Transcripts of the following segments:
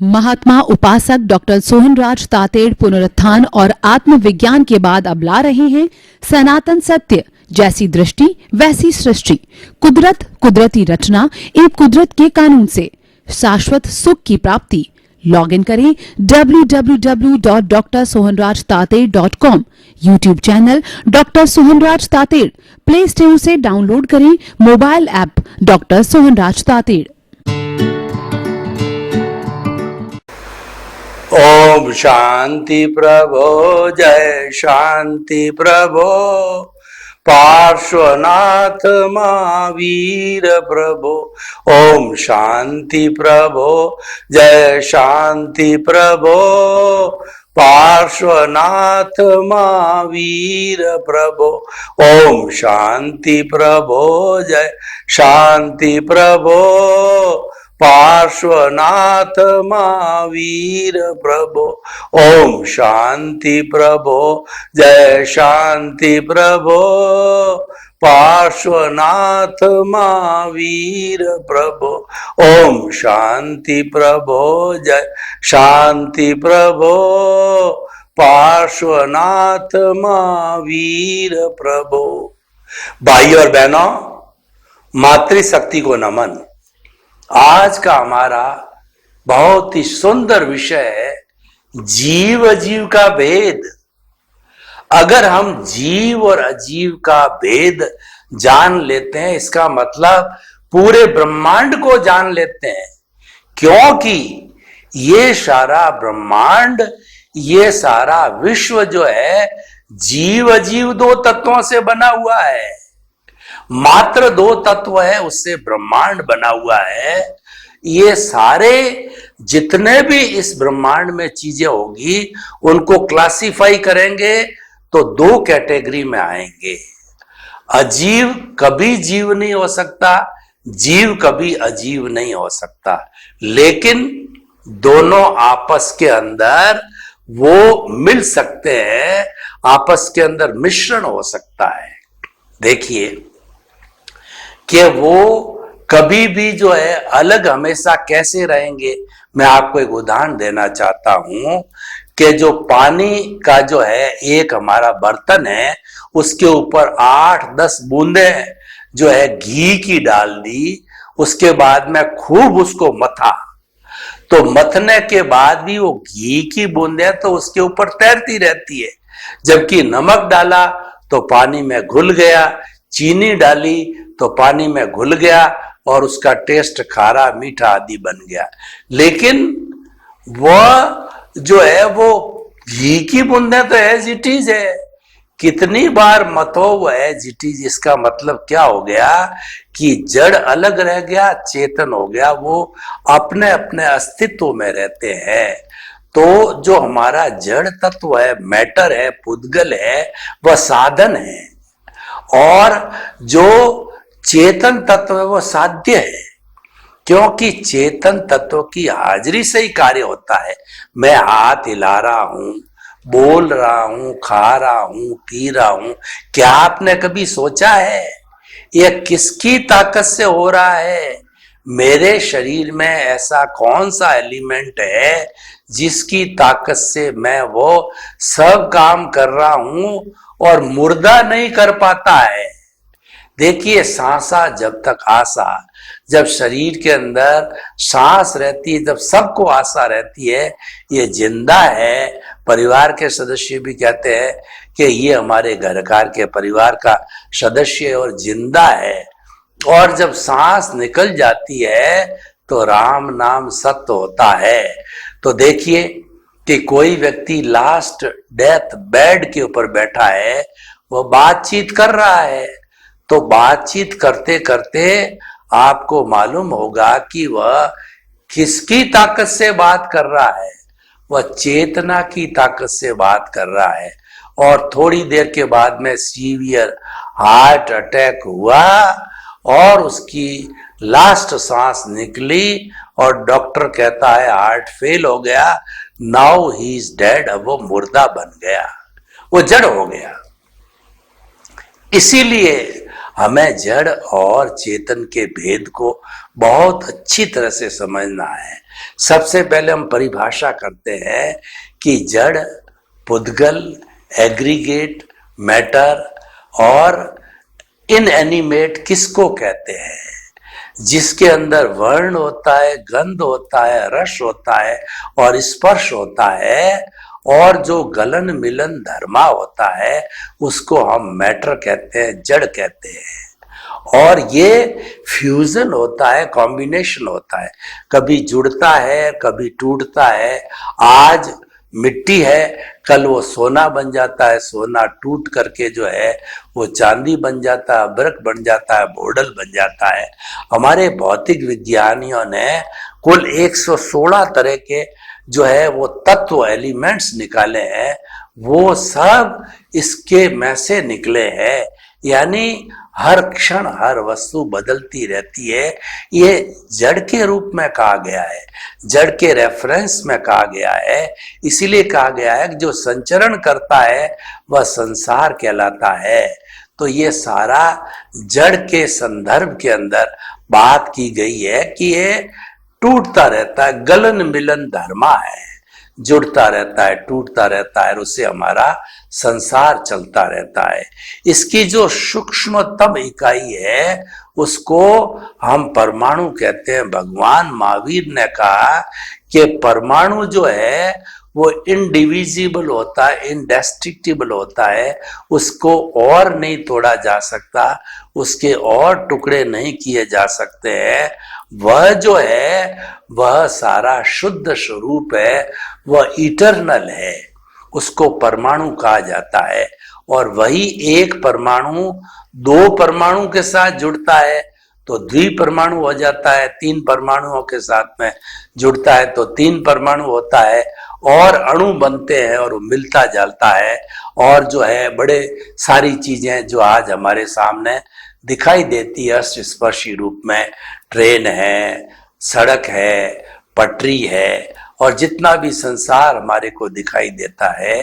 महात्मा उपासक डॉक्टर सोहनराज तातेड़ पुनरुत्थान और आत्मविज्ञान के बाद अब ला रहे हैं सनातन सत्य, जैसी दृष्टि वैसी सृष्टि, कुदरत, कुदरती रचना एवं कुदरत के कानून से शाश्वत सुख की प्राप्ति। लॉग इन करें www.drsohanrajtater.com, YouTube channel doctor Sohanraj Tated, play store से डाउनलोड करें mobile app doctor Sohanraj Tated. ओम शांति प्रभो, जय शांति प्रभो, पार्श्वनाथ महावीर प्रभो। ओम शांति प्रभो, जय शांति प्रभो, पार्श्वनाथ महावीर प्रभो। ओम शांति प्रभो, जय शांति प्रभो, पार्श्वनाथ महावीर प्रभो। ओम शांति प्रभो, जय शांति प्रभो, पार्श्वनाथ महावीर प्रभो। ओम शांति प्रभो, जय शांति प्रभो, पार्श्वनाथ महावीर प्रभो। भाई और बहनों, मातृशक्ति को नमन। आज का हमारा बहुत ही सुंदर विषय है जीव अजीव का भेद। अगर हम जीव और अजीव का भेद जान लेते हैं, इसका मतलब पूरे ब्रह्मांड को जान लेते हैं, क्योंकि ये सारा ब्रह्मांड, ये सारा विश्व जो है जीव अजीव दो तत्वों से बना हुआ है। मात्र दो तत्व है, उससे ब्रह्मांड बना हुआ है। ये सारे जितने भी इस ब्रह्मांड में चीजें होगी उनको क्लासिफाई करेंगे तो दो कैटेगरी में आएंगे। अजीव कभी जीव नहीं हो सकता, जीव कभी अजीव नहीं हो सकता, लेकिन दोनों आपस के अंदर वो मिल सकते हैं, आपस के अंदर मिश्रण हो सकता है। देखिए कि वो कभी भी जो है अलग हमेशा कैसे रहेंगे। मैं आपको एक उदाहरण देना चाहता हूं कि जो पानी का जो है एक हमारा बर्तन है, उसके ऊपर 8-10 बूंदे जो है घी की डाल दी, उसके बाद में खूब उसको मथा, तो मथने के बाद भी वो घी की बूंदे तो उसके ऊपर तैरती रहती है। जबकि नमक डाला तो पानी में घुल गया, चीनी डाली तो पानी में घुल गया और उसका टेस्ट खारा मीठा आदि बन गया। लेकिन वह जो है वो घी की बूंदें तो एज इट इज है, कितनी बार मतो वो एज इट इज। इसका मतलब क्या हो गया कि जड़ अलग रह गया, चेतन हो गया, वो अपने अपने अस्तित्व में रहते हैं। तो जो हमारा जड़ तत्व है, मैटर है, पुद्गल है, वह साधन है, और जो चेतन तत्व है वो साध्य है, क्योंकि चेतन तत्व की हाजिरी से ही कार्य होता है। मैं हाथ हिला रहा हूं, बोल रहा हूं, खा रहा हूं, पी रहा हूं, क्या आपने कभी सोचा है यह किसकी ताकत से हो रहा है? मेरे शरीर में ऐसा कौन सा एलिमेंट है जिसकी ताकत से मैं वो सब काम कर रहा हूं और मुर्दा नहीं कर पाता है? देखिए, सांसा जब तक आशा, जब शरीर के अंदर सांस रहती है, जब सबको आशा रहती है ये जिंदा है। परिवार के सदस्य भी कहते हैं कि ये हमारे घरकार के परिवार का सदस्य और जिंदा है। और जब सांस निकल जाती है तो राम नाम सत्य होता है। तो देखिए कि कोई व्यक्ति लास्ट डेथ बेड के ऊपर बैठा है, वो बातचीत कर रहा है, तो बातचीत करते करते आपको मालूम होगा कि वह किसकी ताकत से बात कर रहा है। वह चेतना की ताकत से बात कर रहा है। और थोड़ी देर के बाद में सीवियर हार्ट अटैक हुआ और उसकी लास्ट सांस निकली और डॉक्टर कहता है हार्ट फेल हो गया, नाउ ही इज डेड। अब वो मुर्दा बन गया, वो जड़ हो गया। इसीलिए हमें जड़ और चेतन के भेद को बहुत अच्छी तरह से समझना है। सबसे पहले हम परिभाषा करते हैं कि जड़, पुद्गल, एग्रीगेट, मैटर और इनएनिमेट किसको कहते हैं? जिसके अंदर वर्ण होता है, गंध होता है, रस होता है और स्पर्श होता है, और जो गलन मिलन धर्मा होता है उसको हम मैटर कहते हैं, जड़ कहते हैं। और ये फ्यूजन होता है, कॉम्बिनेशन होता है, कभी जुड़ता है, कभी टूटता है। आज मिट्टी है, कल वो सोना बन जाता है, सोना टूट करके जो है वो चांदी बन जाता है, ब्रक बन जाता है, मॉडल बन जाता है। हमारे भौतिक विज्ञानियों ने कुल 116 तरह के जो है वो तत्व, एलिमेंट्स निकाले हैं, वो सब इसके में से निकले हैं। यानी हर क्षण हर वस्तु बदलती रहती है। ये जड़ के रूप में कहा गया है, जड़ के रेफरेंस में कहा गया है। इसीलिए कहा गया है कि जो संचरण करता है वह संसार कहलाता है। तो ये सारा जड़ के संदर्भ के अंदर बात की गई है कि ये टूटता रहता है, गलन मिलन धर्मा है, जुड़ता रहता है, टूटता रहता है, और उससे हमारा संसार चलता रहता है। इसकी जो सूक्ष्मतम इकाई है उसको हम परमाणु कहते हैं। भगवान महावीर ने कहा कि परमाणु जो है वो इनडिविजिबल होता है, इनडेस्ट्रक्टिबल होता है, उसको और नहीं तोड़ा जा सकता, उसके और टुकड़े नहीं किए जा सकते हैं। वह जो है वह सारा शुद्ध स्वरूप है, वह इटरनल है, उसको परमाणु कहा जाता है। और वही एक परमाणु दो परमाणु के साथ जुड़ता है तो द्विपरमाणु हो जाता है, तीन परमाणुओं के साथ में जुड़ता है तो तीन परमाणु होता है, और अणु बनते हैं और वो मिलता जाता है। और जो है बड़े सारी चीजें जो आज हमारे सामने दिखाई देती है स्पर्शी रूप में, ट्रेन है, सड़क है, पटरी है, और जितना भी संसार हमारे को दिखाई देता है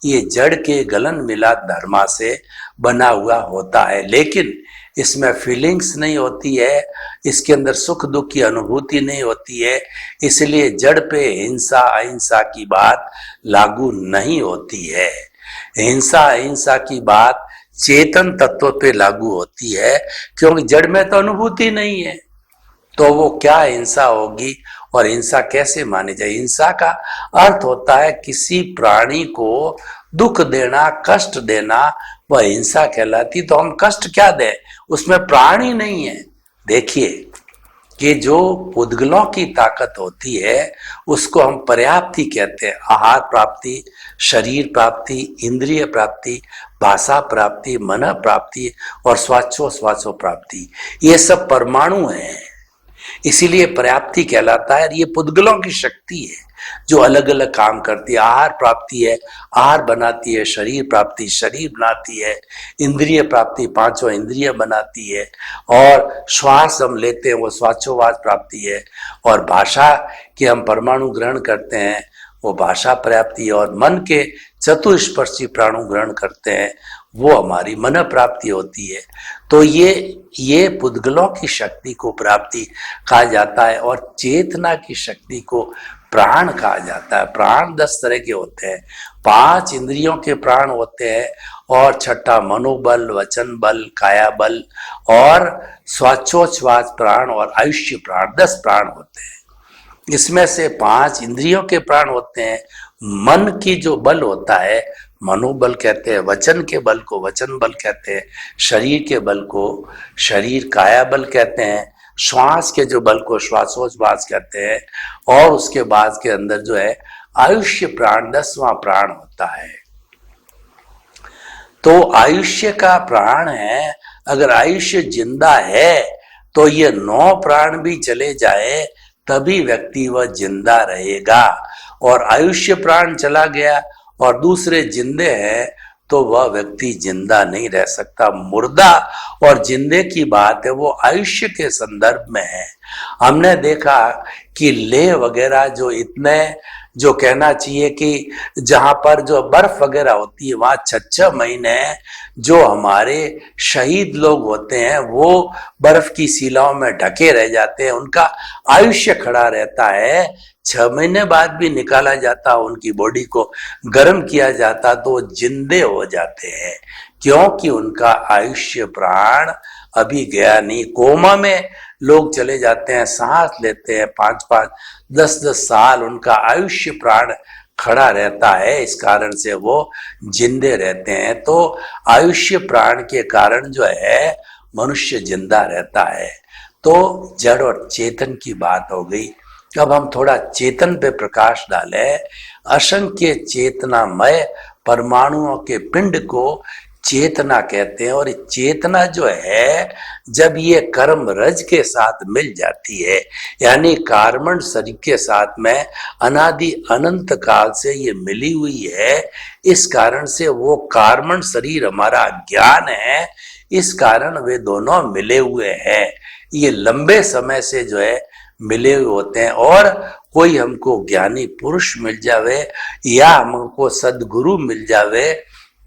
ये जड़ के गलन मिलाप धर्मा से बना हुआ होता है। लेकिन इसमें फीलिंग्स नहीं होती है, इसके अंदर सुख दुख की अनुभूति नहीं होती है, इसलिए जड़ पे हिंसा अहिंसा की बात लागू नहीं होती है। हिंसा अहिंसा की बात चेतन तत्व पे लागू होती है, क्योंकि जड़ में तो अनुभूति नहीं है, तो वो क्या हिंसा होगी और हिंसा कैसे मानी जाए? हिंसा का अर्थ होता है किसी प्राणी को दुख देना, कष्ट देना, वह हिंसा कहलाती। तो हम कष्ट क्या दें, उसमें प्राण ही नहीं है। देखिए कि जो पुद्गलों की ताकत होती है उसको हम पर्याप्ति कहते हैं। आहार प्राप्ति, शरीर प्राप्ति, इंद्रिय प्राप्ति, भाषा प्राप्ति, मन प्राप्ति और स्वाचो प्राप्ति, ये सब परमाणु हैं, इसीलिए पर्याप्ति कहलाता है। ये पुद्गलों की शक्ति है जो अलग अलग काम करती है। आहार प्राप्ति है, आहार बनाती है, शरीर प्राप्ति शरीर बनाती है, इंद्रिय प्राप्ति पांचों इंद्रिय बनाती है, और श्वास हम लेते हैं वो स्वाचोवास प्राप्ति है, और भाषा के हम परमाणु ग्रहण करते हैं वो भाषा प्राप्ति, और मन के चतुष्पर्शी प्राणु ग्रहण करते हैं वो हमारी मन प्राप्ति होती है। तो ये पुद्गलों की शक्ति को प्राप्ति कहा जाता है, और चेतना की शक्ति को प्राण कहा जाता है। प्राण 10 तरह के होते हैं, 5 इंद्रियों के प्राण होते हैं, और छठा मनोबल, वचन बल, काया बल और स्वाचोच्छ्वास प्राण और आयुष्य प्राण, 10 प्राण होते हैं। इसमें से 5 इंद्रियों के प्राण होते हैं। मन की जो बल होता है मनोबल कहते हैं, वचन के बल को वचन बल कहते हैं, शरीर के बल को शरीर काया बल कहते हैं, श्वास के जो बल को श्वासोच्छ्वास कहते हैं, और उसके बाद के अंदर जो है आयुष्य प्राण 10वां प्राण होता है। तो आयुष्य का प्राण है, अगर आयुष्य जिंदा है तो ये 9 प्राण भी चले जाए तभी व्यक्ति वह जिंदा रहेगा, और आयुष्य प्राण चला गया और दूसरे जिंदे हैं तो वह व्यक्ति जिंदा नहीं रह सकता। मुर्दा और जिंदे की बात है वो आयुष्य के संदर्भ में है। हमने देखा कि लेह वगैरह जो इतने जो कहना चाहिए कि जहां पर जो बर्फ वगैरह होती है वहां 6-6 महीने जो हमारे शहीद लोग होते हैं वो बर्फ की शिलाओं में ढके रह जाते हैं, उनका आयुष्य खड़ा रहता है। 6 महीने बाद भी निकाला जाता, उनकी बॉडी को गर्म किया जाता तो जिंदे हो जाते हैं, क्योंकि उनका आयुष्य प्राण अभी गया नहीं। कोमा में लोग चले जाते हैं, सांस लेते हैं 5-5, 10-10 साल, उनका आयुष्य प्राण खड़ा रहता है, इस कारण से वो जिंदे रहते हैं। तो आयुष्य प्राण के कारण जो है मनुष्य जिंदा रहता है। तो जड़ और चेतन की बात हो गई। अब हम थोड़ा चेतन पे प्रकाश डालें। असंख्य चेतनामय परमाणुओं के पिंड को चेतना कहते हैं, और चेतना जो है जब ये कर्म रज के साथ मिल जाती है, यानी कार्बन शरीर के साथ में अनादि अनंत काल से ये मिली हुई है, इस कारण से वो कार्बन शरीर हमारा ज्ञान है, इस कारण वे दोनों मिले हुए हैं। ये लंबे समय से जो है मिले हुए होते हैं, और कोई हमको ज्ञानी पुरुष मिल जावे या हमको सदगुरु मिल जावे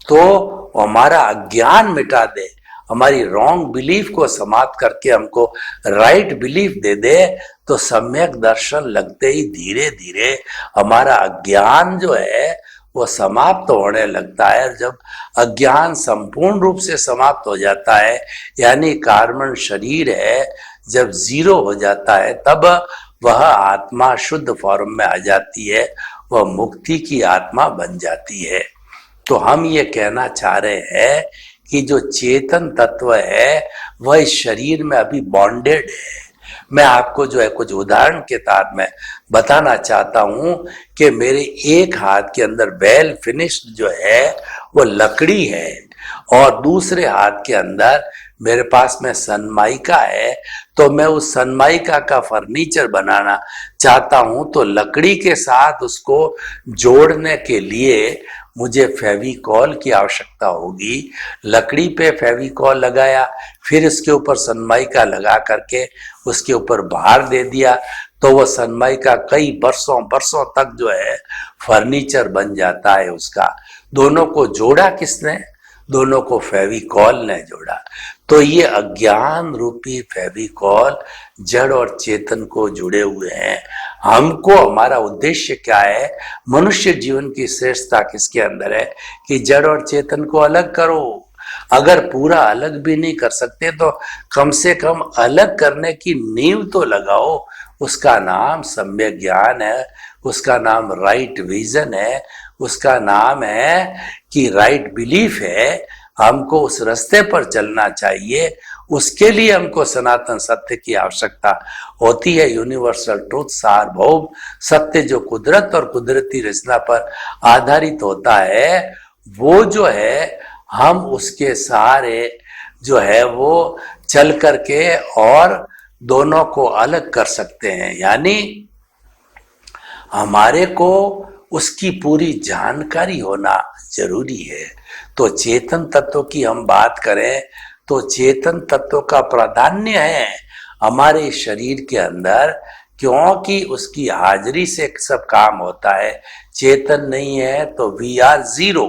तो हमारा अज्ञान मिटा दे, हमारी रॉन्ग बिलीफ को समाप्त करके हमको राइट बिलीफ दे दे, तो सम्यक दर्शन लगते ही धीरे धीरे हमारा अज्ञान जो है वो समाप्त होने लगता है। जब अज्ञान संपूर्ण रूप से समाप्त हो जाता है, यानी कार्बन शरीर है जब जीरो हो जाता है, तब वह आत्मा शुद्ध फॉर्म में आ जाती है, वह मुक्ति की आत्मा बन जाती है। तो हम ये कहना चाह रहे हैं कि जो चेतन तत्व है वह इस शरीर में अभी बॉन्डेड है। मैं आपको जो है कुछ उदाहरण के तहत में बताना चाहता हूं कि मेरे एक हाथ के अंदर वेल फिनिश्ड जो है वो लकड़ी है, और दूसरे हाथ के अंदर मेरे पास में सनमाइका है। तो मैं उस सनमाइका का फर्नीचर बनाना चाहता हूं, तो लकड़ी के साथ उसको जोड़ने के लिए मुझे फेविकॉल की आवश्यकता होगी। लकड़ी पे फेविकॉल लगाया, फिर इसके ऊपर सनमाइका लगा करके उसके ऊपर भार दे दिया, तो वो सनमाइका कई बरसों तक जो है फर्नीचर बन जाता है उसका। दोनों को जोड़ा किसने? दोनों को फेविकॉल ने जोड़ा। तो ये अज्ञान रूपी फेविकॉल जड़ और चेतन को जुड़े हुए हैं। हमको हमारा उद्देश्य क्या है? मनुष्य जीवन की श्रेष्ठता किसके अंदर है कि जड़ और चेतन को अलग करो। अगर पूरा अलग भी नहीं कर सकते तो कम से कम अलग करने की नींव तो लगाओ। उसका नाम सम्यक ज्ञान है, उसका नाम राइट विजन है, उसका नाम है कि राइट बिलीफ है। हमको उस रास्ते पर चलना चाहिए, उसके लिए हमको सनातन सत्य की आवश्यकता होती है। यूनिवर्सल ट्रूथ, सार्वभौम सत्य जो कुदरत और कुदरती रचना पर आधारित होता है, वो जो है हम उसके सहारे जो है वो चल करके और दोनों को अलग कर सकते हैं। यानी हमारे को उसकी पूरी जानकारी होना जरूरी है। तो चेतन तत्व की हम बात करें तो चेतन तत्व का प्राधान्य है हमारे शरीर के अंदर, क्योंकि उसकी हाजिरी से सब काम होता है। चेतन नहीं है तो वी आर जीरो।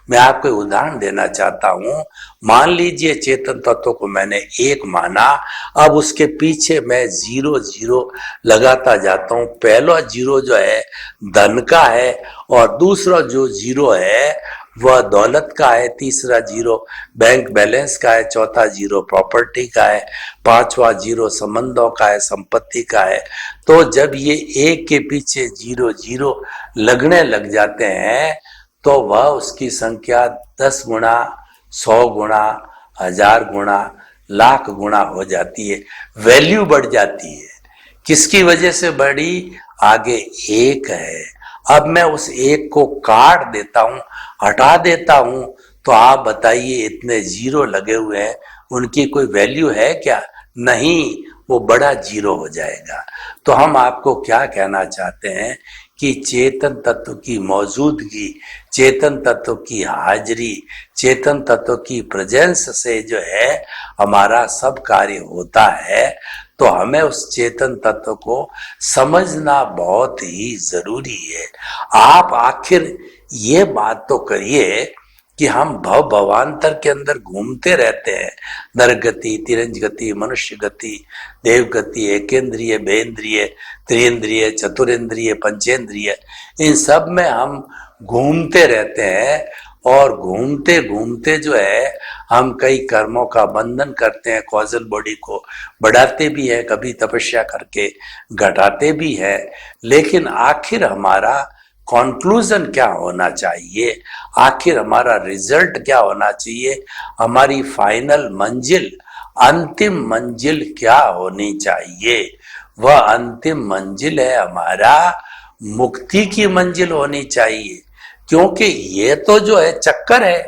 मैं आपको उदाहरण देना चाहता हूं। मान लीजिए चेतन तत्व को मैंने एक माना, अब उसके पीछे मैं 0-0 लगाता जाता हूं। पहला 0 जो है धन का है, और दूसरा जो 0 है वह दौलत का है, तीसरा 0 बैंक बैलेंस का है, चौथा 0 प्रॉपर्टी का है, पांचवा 0 संबंधों का है, संपत्ति का है। तो जब ये एक के पीछे 0-0 लगने लग जाते हैं तो वह उसकी संख्या 10 गुना, 100 गुना, 1000 गुना, लाख गुना हो जाती है, वैल्यू बढ़ जाती है। किसकी वजह से बढ़ी? आगे एक है। अब मैं उस एक को काट देता हूं, हटा देता हूं, तो आप बताइए इतने 0 लगे हुए हैं, उनकी कोई वैल्यू है क्या? नहीं, वो बड़ा 0 हो जाएगा। तो हम आपको क्या कहना चाहते हैं कि चेतन तत्व की मौजूदगी, चेतन तत्व की हाजिरी, चेतन तत्व की प्रेजेंस से जो है हमारा सब कार्य होता है। तो हमें उस चेतन तत्व को समझना बहुत ही जरूरी है। आप आखिर ये बात तो करिए कि हम भव भवांतर के अंदर घूमते रहते हैं, नरक गति, तिरंज गति, मनुष्य गति, देव गति, एकेंद्रिय, बेंद्रिय, त्रियेंद्रिय, चतुरेंद्रिय, पंचेंद्रिय, इन सब में हम घूमते रहते हैं। और घूमते घूमते जो है हम कई कर्मों का बंधन करते हैं, कॉजल बॉडी को बढ़ाते भी है, कभी तपस्या करके घटाते भी है। लेकिन आखिर हमारा कॉन्क्लूजन क्या होना चाहिए, आखिर हमारा रिजल्ट क्या होना चाहिए, हमारी फाइनल मंजिल, अंतिम मंजिल क्या होनी चाहिए? वह अंतिम मंजिल है हमारा मुक्ति की मंजिल होनी चाहिए। क्योंकि ये तो जो है चक्कर है,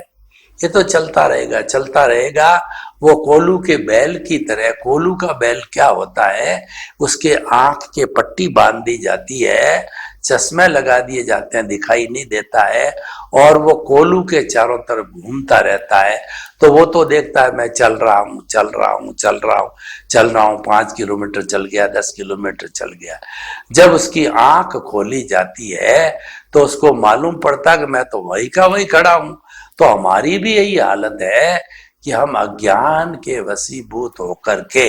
ये तो चलता रहेगा चलता रहेगा। वो कोलू के बैल की तरह, कोलू का बैल क्या होता है, उसके आंख के पट्टी बांध दी जाती है, चश्मे लगा दिए जाते हैं, दिखाई नहीं देता है, और वो कोलू के चारों तरफ घूमता रहता है। तो वो तो देखता है मैं चल रहा हूँ चल रहा हूँ चल रहा हूँ चल रहा हूँ, 5 किलोमीटर चल गया, 10 किलोमीटर चल गया। जब उसकी आंख खोली जाती है तो उसको मालूम पड़ता कि मैं तो वही का वही खड़ा हूं। तो हमारी भी यही हालत है कि हम अज्ञान के वशीभूत होकर के,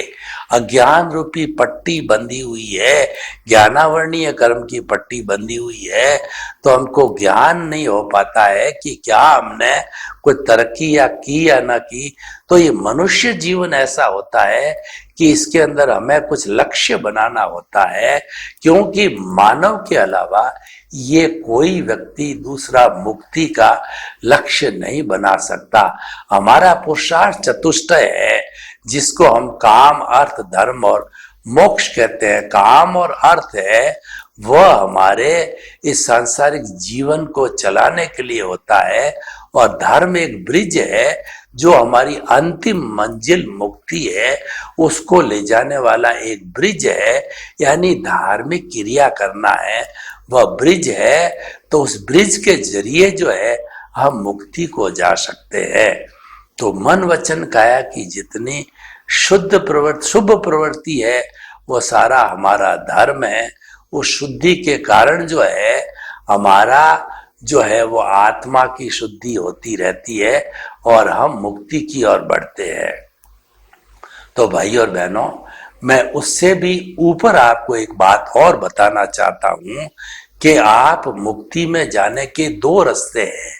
अज्ञान रूपी पट्टी बंधी हुई है, ज्ञानावर्णीय कर्म की पट्टी बंधी हुई है, तो हमको ज्ञान नहीं हो पाता है कि क्या हमने कुछ तरक्की या ना की। तो ये मनुष्य जीवन ऐसा होता है कि इसके अंदर हमें कुछ लक्ष्य बनाना होता है, क्योंकि मानव के अलावा ये कोई व्यक्ति दूसरा मुक्ति का लक्ष्य नहीं बना सकता। हमारा पुरुषार्थ चतुष्टय है, जिसको हम काम, अर्थ, धर्म और मोक्ष कहते हैं। काम और अर्थ है वह हमारे इस सांसारिक जीवन को चलाने के लिए होता है, और धर्म एक ब्रिज है जो हमारी अंतिम मंजिल मुक्ति है, उसको ले जाने वाला एक ब्रिज है। यानी धार्मिक क्रिया करना है, वह ब्रिज है। तो उस ब्रिज के जरिए जो है हम मुक्ति को जा सकते हैं। तो मन वचन काया की जितनी शुद्ध प्रवृत्ति, शुभ प्रवृत्ति है, वो सारा हमारा धर्म है। उस शुद्धि के कारण जो है हमारा जो है वो आत्मा की शुद्धि होती रहती है और हम मुक्ति की ओर बढ़ते हैं। तो भाई और बहनों, मैं उससे भी ऊपर आपको एक बात और बताना चाहता हूं कि आप मुक्ति में जाने के 2 रास्ते हैं।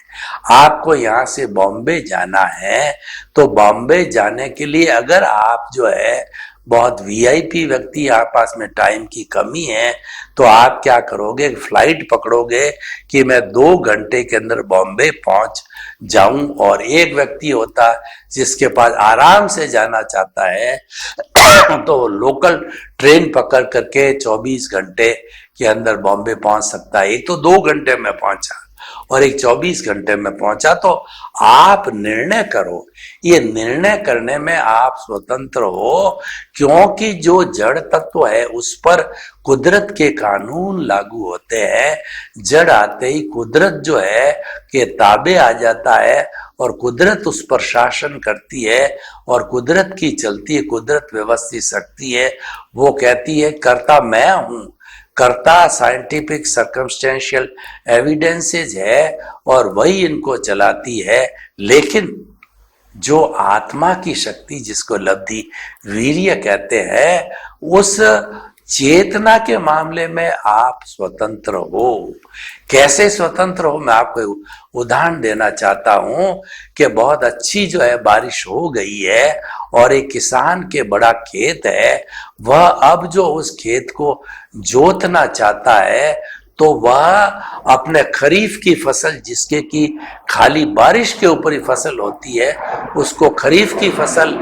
आपको यहाँ से बॉम्बे जाना है, तो बॉम्बे जाने के लिए अगर आप जो है बहुत वीआईपी व्यक्ति, आप पास में टाइम की कमी है, तो आप क्या करोगे, फ्लाइट पकड़ोगे कि मैं 2 घंटे के अंदर बॉम्बे पहुंच जाऊं। और एक व्यक्ति होता जिसके पास आराम से जाना चाहता है तो लोकल ट्रेन पकड़ करके 24 घंटे के अंदर बॉम्बे पहुंच सकता है। एक तो 2 घंटे में पहुंचा और एक 24 घंटे में पहुंचा। तो आप निर्णय करो, ये निर्णय करने में आप स्वतंत्र हो, क्योंकि जो जड़ तत्व है उस पर कुदरत के कानून लागू होते हैं। जड़ आते ही कुदरत जो है के ताबे आ जाता है और कुदरत उस पर शासन करती है, और कुदरत की चलती है, कुदरत व्यवस्थित शक्ति है। वो कहती है कर्ता मैं हूं, कर्ता साइंटिफिक सर्कमस्टेंशियल एविडेंसेज है और वही इनको चलाती है। लेकिन जो आत्मा की शक्ति, जिसको लब्धि वीर्य कहते हैं, उस चेतना के मामले में आप स्वतंत्र हो। कैसे स्वतंत्र हो, मैं आपको उदाहरण देना चाहता हूं कि बहुत अच्छी जो है बारिश हो गई है और एक किसान के बड़ा खेत है, वह अब जो उस खेत को जोतना चाहता है, तो वह अपने खरीफ की फसल, जिसके की खाली बारिश के ऊपर ही फसल होती है, उसको खरीफ की फसल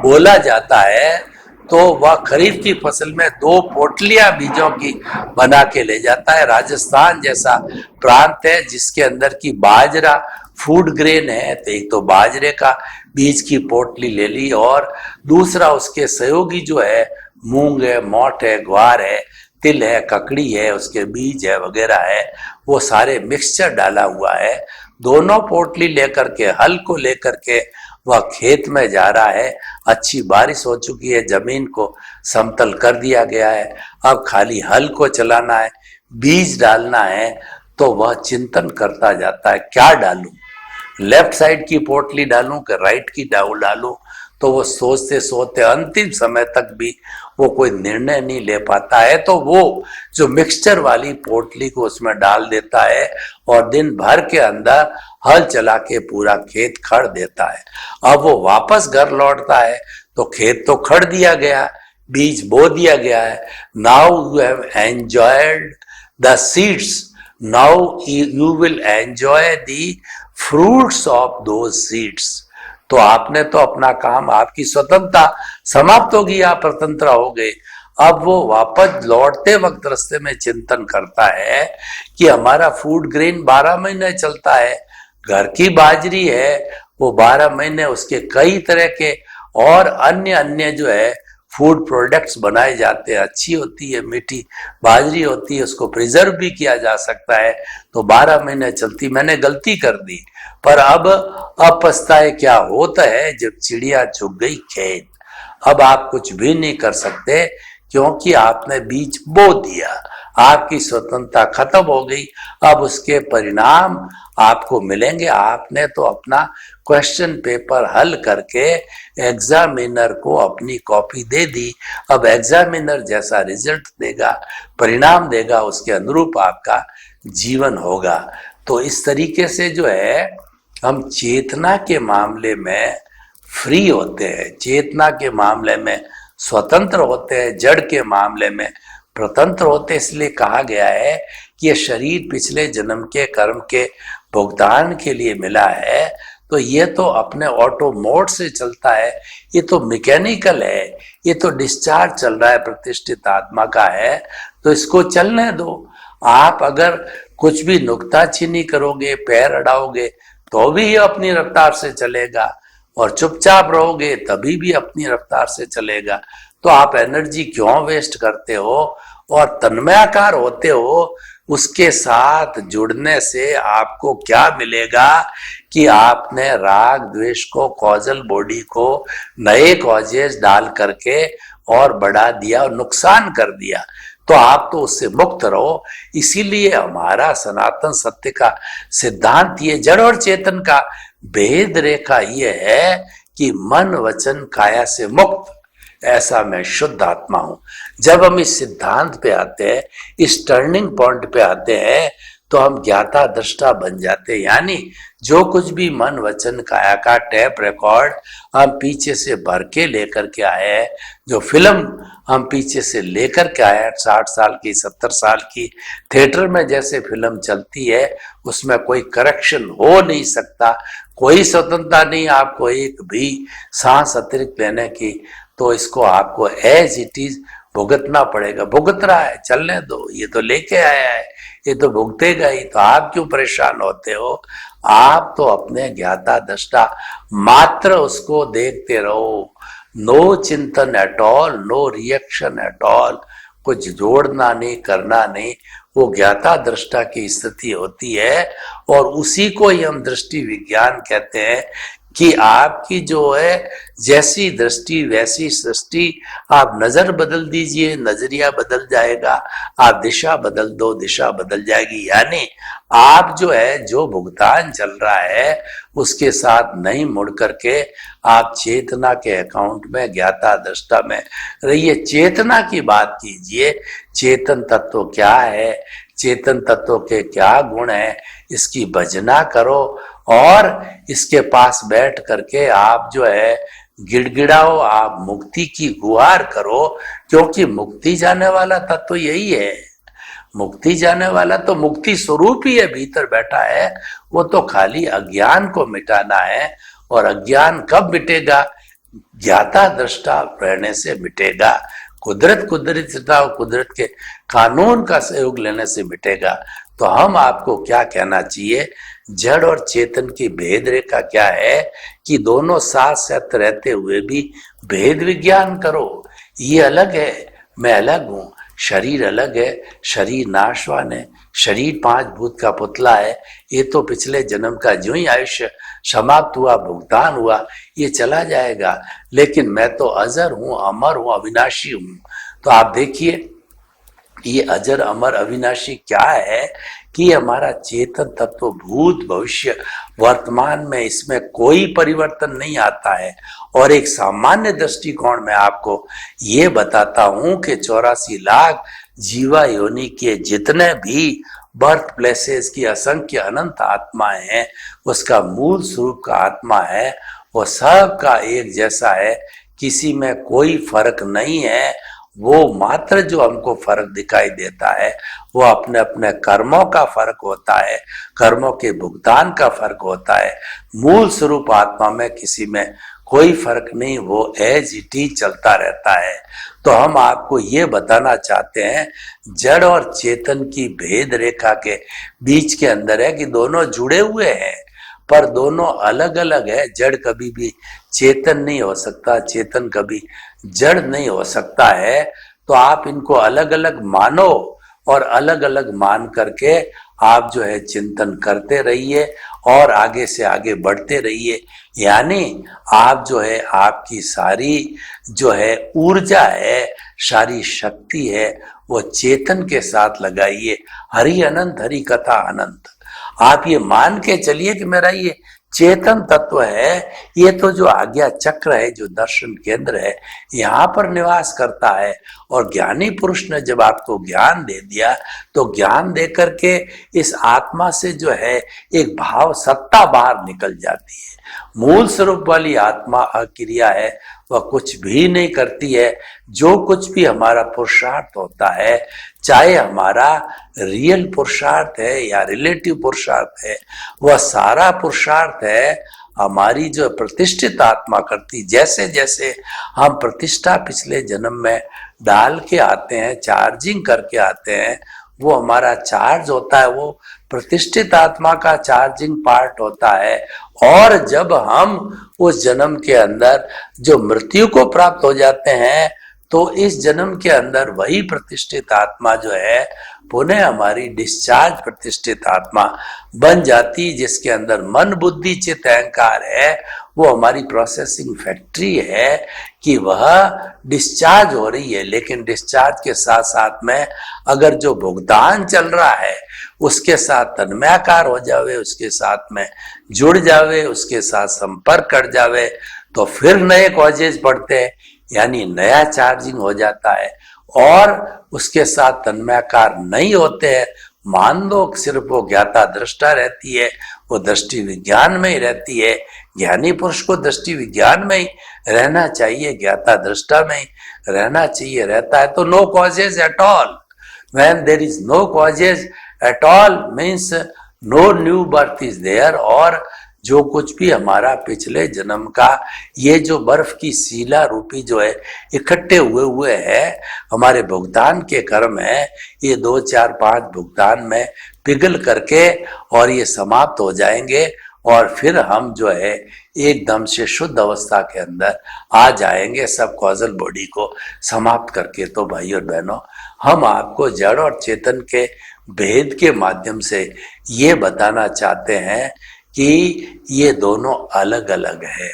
बोला जाता है। तो वह खरीफ की फसल में 2 पोटलियां बीजों की बना के ले जाता है। राजस्थान जैसा प्रांत है जिसके अंदर की बाजरा फूड ग्रेन है, तो एक तो बाजरे का बीज की पोटली ले ली, और दूसरा उसके सहयोगी जो है मूंग है, मोठ है, ग्वार है, तिल है, ककड़ी है, उसके बीज है वगैरह है, वो सारे मिक्सचर डाला हुआ है। दोनों पोटली लेकर के, हल को लेकर के वह खेत में जा रहा है, अच्छी बारिश हो चुकी है, जमीन को समतल कर दिया गया है, अब खाली हल को चलाना है, बीज डालना है, तो वह चिंतन करता जाता है क्या डालूं, लेफ्ट साइड की पोटली डालूं कि राइट की डालूं। तो वो सोचते सोचते अंतिम समय तक भी वो कोई निर्णय नहीं ले पाता है, तो वो जो मिक्सचर वाली पोटली को उसमें डाल देता है और दिन भर के अंदर हल चला के पूरा खेत खड़ देता है। अब वो वापस घर लौटता है तो खेत तो खड़ दिया गया, बीज बो दिया गया है। Now you have enjoyed the seeds, now you will enjoy the fruits of those seeds. तो आपने तो अपना काम, आपकी स्वतंत्रता समाप्त होगी, आप स्वतंत्र हो गए। अब वो वापस लौटते वक्त रास्ते में चिंतन करता है कि हमारा फूड ग्रेन 12 महीने चलता है, घर की बाजरी है वो 12 महीने, उसके कई तरह के और अन्य अन्य जो है फूड प्रोडक्ट्स बनाए जाते हैं, अच्छी होती है, मीठी बाजरी होती है, उसको प्रिजर्व भी किया जा सकता है, तो 12 महीने चलती। मैंने गलती कर दी, पर अब पछताए क्या होता है जब चिड़िया चुग गई खेत। अब आप कुछ भी नहीं कर सकते क्योंकि आपने बीज बो दिया, आपकी स्वतंत्रता खत्म हो गई। अब उसके परिणाम आपको मिलेंगे। आपने तो अपना क्वेश्चन पेपर हल करके एग्जामिनर को अपनी कॉपी दे दी, अब एग्जामिनर जैसा रिजल्ट देगा, परिणाम देगा, उसके अनुरूप आपका जीवन होगा। तो इस तरीके से जो है हम चेतना के मामले में फ्री होते हैं, चेतना के मामले में स्वतंत्र होते हैं, जड़ के मामले में स्वतंत्र होते। इसलिए कहा गया है कि ये शरीर पिछले जन्म के कर्म के भुगतान के लिए मिला है, तो ये तो अपने ऑटो मोड से चलता है, ये तो मैकेनिकल है, ये तो डिस्चार्ज चल रहा है, प्रतिष्ठित आत्मा का है, तो इसको चलने दो। आप अगर कुछ भी नुक्ताचीनी करोगे, पैर अड़ाओगे, तो भी ये अपनी रफ्तार से चलेगा, और चुपचाप रहोगे तभी भी अपनी रफ्तार से चलेगा। तो आप एनर्जी क्यों वेस्ट करते हो? और तन्मयाकार होते हो, उसके साथ जुड़ने से आपको क्या मिलेगा कि आपने राग द्वेष को, कॉजल बॉडी को नए कॉजेस डाल करके और बढ़ा दिया और नुकसान कर दिया, तो आप तो उससे मुक्त रहो। इसीलिए हमारा सनातन सत्य का सिद्धांत ये जड़ और चेतन का भेद रेखा ये है कि मन वचन काया से मुक्त, ऐसा मैं शुद्ध आत्मा हूं। जब हम इस सिद्धांत पे आते हैं, इस टर्निंग पॉइंट पे आते हैं, तो हम ज्ञाता दृष्टा बन जाते हैं। यानी जो कुछ भी मन वचन काया का टेप रिकॉर्ड हम पीछे से भर के लेकर के आए हैं, जो फिल्म हम पीछे से लेकर के आए हैं, 60 साल की, 70 साल की, थिएटर में जैसे फिल्म चलती है, उसमें कोई करेक्शन हो नहीं सकता, कोई स्वतंत्रता नहीं आपको एक भी सांस अतिरिक्त लेने की। तो इसको आपको एज इट इज भुगतना पड़ेगा। भुगत रहा है, चलने दो, ये तो लेके आया है, ये तो भुगतेगा ही, तो आप क्यों परेशान होते हो? आप तो अपने ज्ञाता दृष्टा मात्र उसको देखते रहो। नो चिंतन at all, no reaction at all, कुछ जोड़ना नहीं, करना नहीं, वो ज्ञाता दृष्टा की स्थिति होती है। और उसी को ही हम दृष्टि विज्ञान कहते हैं कि आपकी जो है जैसी दृष्टि वैसी सृष्टि। आप नजर बदल दीजिए, नजरिया बदल जाएगा, आप दिशा बदल दो, दिशा बदल जाएगी। यानी आप जो है, जो भुगतान चल रहा है उसके साथ नहीं मुड़ करके आप चेतना के अकाउंट में, ज्ञाता दृष्टा में रहिए। चेतना की बात कीजिए, चेतन तत्व क्या है, चेतन तत्व के क्या गुण है, इसकी भजना करो और इसके पास बैठ करके आप जो है गिड़गिड़ाओ, आप मुक्ति की गुहार करो, क्योंकि मुक्ति जाने वाला तत्व यही है। मुक्ति जाने वाला तो मुक्ति स्वरूप ही है, भीतर बैठा है, वो तो खाली अज्ञान को मिटाना है। और अज्ञान कब मिटेगा? ज्ञाता दृष्टा रहने से मिटेगा। कुदरत और कुदरत के कानून का सहयोग लेने से मिटेगा। तो हम आपको क्या कहना चाहिए? जड़ और चेतन की भेद रेखा क्या है कि दोनों साथ साथ रहते हुए भी भेद विज्ञान करो। ये अलग है, मैं अलग हूं, शरीर अलग है, शरीर नाशवान है, शरीर 5 भूत का पुतला है। ये तो पिछले जन्म का जो ही आयुष्य समाप्त हुआ, भुगतान हुआ, ये चला जाएगा। लेकिन मैं तो अजर हूं, अमर हूं, अविनाशी हूं। तो आप देखिए ये अजर अमर अविनाशी क्या है कि हमारा चेतन तत्व भूत भविष्य वर्तमान में इसमें कोई परिवर्तन नहीं आता है। और एक सामान्य दृष्टिकोण में आपको ये बताता हूं कि 84 लाख जीवा योनि के जितने भी बर्थ प्लेसेस की असंख्य अनंत आत्माएं हैं, उसका मूल स्वरूप का आत्मा है वो सब का एक जैसा है, किसी में कोई फर्क नहीं है। वो मात्र जो हमको फर्क दिखाई देता है वो अपने अपने कर्मों का फर्क होता है, कर्मों के भुगतान का फर्क होता है। मूल स्वरूप आत्मा में किसी में कोई फर्क नहीं, वो एज इट इज चलता रहता है। तो हम आपको ये बताना चाहते हैं जड़ और चेतन की भेद रेखा के बीच के अंदर है कि दोनों जुड़े हुए हैं पर दोनों अलग अलग है। जड़ कभी भी चेतन नहीं हो सकता, चेतन कभी जड़ नहीं हो सकता है। तो आप इनको अलग अलग मानो और अलग अलग मान करके आप जो है चिंतन करते रहिए और आगे से आगे बढ़ते रहिए। यानी आप जो है आपकी सारी जो है ऊर्जा है, सारी शक्ति है, वो चेतन के साथ लगाइए। हरि अनंत, हरि कथा अनंत। आप ये मान के चलिए कि मेरा ये चेतन तत्व है, ये तो जो आज्ञा चक्र है, जो दर्शन केंद्र है, यहाँ पर निवास करता है। और ज्ञानी पुरुष ने जब आपको ज्ञान दे दिया तो ज्ञान दे करके इस आत्मा से जो है एक भाव सत्ता बाहर निकल जाती है। मूल स्वरूप वाली आत्मा अक्रिया है, वह कुछ भी नहीं करती है। जो कुछ भी हमारा पुरुषार्थ होता है, चाहे हमारा रियल पुरुषार्थ है या रिलेटिव पुरुषार्थ है, वह सारा पुरुषार्थ है हमारी जो प्रतिष्ठित आत्मा करती। जैसे जैसे हम प्रतिष्ठा पिछले जन्म में डाल के आते हैं, चार्जिंग करके आते हैं, वो हमारा चार्ज होता है, वो प्रतिष्ठित आत्मा का चार्जिंग पार्ट होता है। और जब हम उस जन्म के अंदर जो मृत्यु को प्राप्त हो जाते हैं तो इस जन्म के अंदर वही प्रतिष्ठित आत्मा जो है पुनः हमारी डिस्चार्ज प्रतिष्ठित आत्मा बन जाती, जिसके अंदर मन बुद्धि चित्त अहंकार है। वो हमारी प्रोसेसिंग फैक्ट्री है कि वह डिस्चार्ज हो रही है। लेकिन डिस्चार्ज के साथ साथ में अगर जो भुगतान चल रहा है उसके साथ तन्मयाकार हो जावे, उसके साथ में जुड़ जावे, उसके साथ संपर्क कर जावे, तो फिर नए कॉजेज बढ़ते हैं, यानी नया चार्जिंग हो जाता है। और उसके साथ तन्मयाकार नहीं होते हैं, मान लो सिर्फ वो ज्ञाता दृष्टा रहती है, वो दृष्टि विज्ञान में ही रहती है। ज्ञानी पुरुष को दृष्टि विज्ञान में ही रहना चाहिए, ज्ञाता दृष्टा में ही रहना चाहिए, रहता है तो no causes at all. When there is no causes at all means no new birth is there. और जो कुछ भी हमारा पिछले जन्म का ये जो बर्फ की सीला रूपी जो है इकट्ठे हुए है, हमारे भुगतान के कर्म है, ये 2 4 5 भुगतान में पिघल करके और ये समाप्त हो जाएंगे। और फिर हम जो है एकदम से शुद्ध अवस्था के अंदर आ जाएंगे, सब कॉजल बॉडी को समाप्त करके। तो भाई और बहनों, हम आपको जड़ और चेतन के भेद के माध्यम से ये बताना चाहते हैं कि ये दोनों अलग अलग है,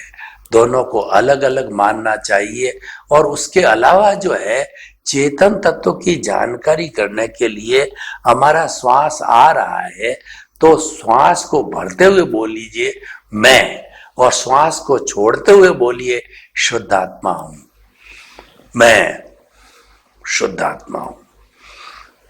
दोनों को अलग अलग मानना चाहिए। और उसके अलावा जो है चेतन तत्व की जानकारी करने के लिए हमारा श्वास आ रहा है तो श्वास को भरते हुए बोलिए मैं, और श्वास को छोड़ते हुए बोलिए शुद्ध आत्मा हूं, मैं शुद्ध आत्मा हूं,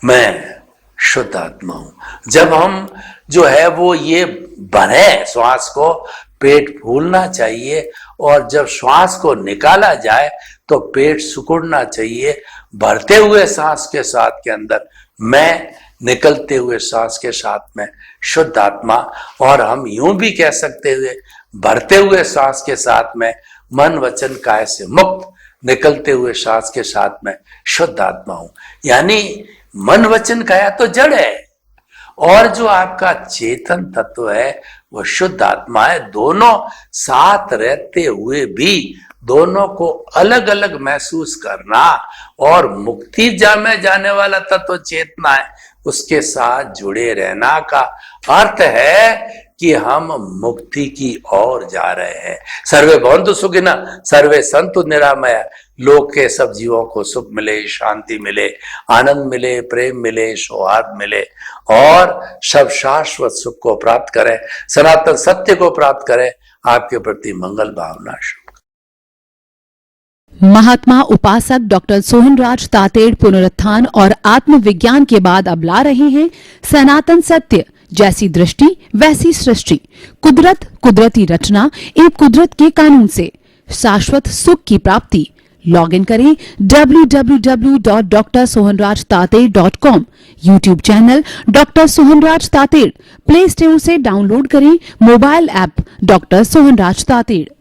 मैं शुद्ध आत्मा हूं। जब हम जो है वो ये भरे श्वास को, पेट फूलना चाहिए, और जब श्वास को निकाला जाए तो पेट सिकुड़ना चाहिए। भरते हुए सांस के साथ के अंदर मैं, निकलते हुए सांस के साथ में शुद्ध आत्मा। और हम यूं भी कह सकते हुए भरते हुए सांस के साथ में मन वचन काया से मुक्त, निकलते हुए सांस के साथ में शुद्ध आत्मा हूं। यानी मन वचन काया तो जड़ है और जो आपका चेतन तत्व है वो शुद्ध आत्मा है। दोनों साथ रहते हुए भी दोनों को अलग अलग महसूस करना और मुक्ति में जाने वाला तत्व चेतना है, उसके साथ जुड़े रहना का अर्थ है कि हम मुक्ति की ओर जा रहे हैं। सर्वे भवन्तु सुखिनः, सर्वे सन्तु निरामया। लोक के सब जीवों को सुख मिले, शांति मिले, आनंद मिले, प्रेम मिले, सौहार्द मिले और सब शाश्वत सुख को प्राप्त करें, सनातन सत्य को प्राप्त करें। आपके प्रति मंगल भावना। महात्मा उपासक डॉक्टर सोहनराज तातेड़ पुनरुत्थान और आत्मविज्ञान के बाद अब ला रहे हैं सनातन सत्य, जैसी दृष्टि वैसी सृष्टि, कुदरत कुदरती रचना एक कुदरत के कानून से शाश्वत सुख की प्राप्ति। लॉग इन करें www.drsohanrajtated.com, YouTube channel doctor Sohanraj Tated, play store से डाउनलोड करें mobile app doctor Sohanraj Tated.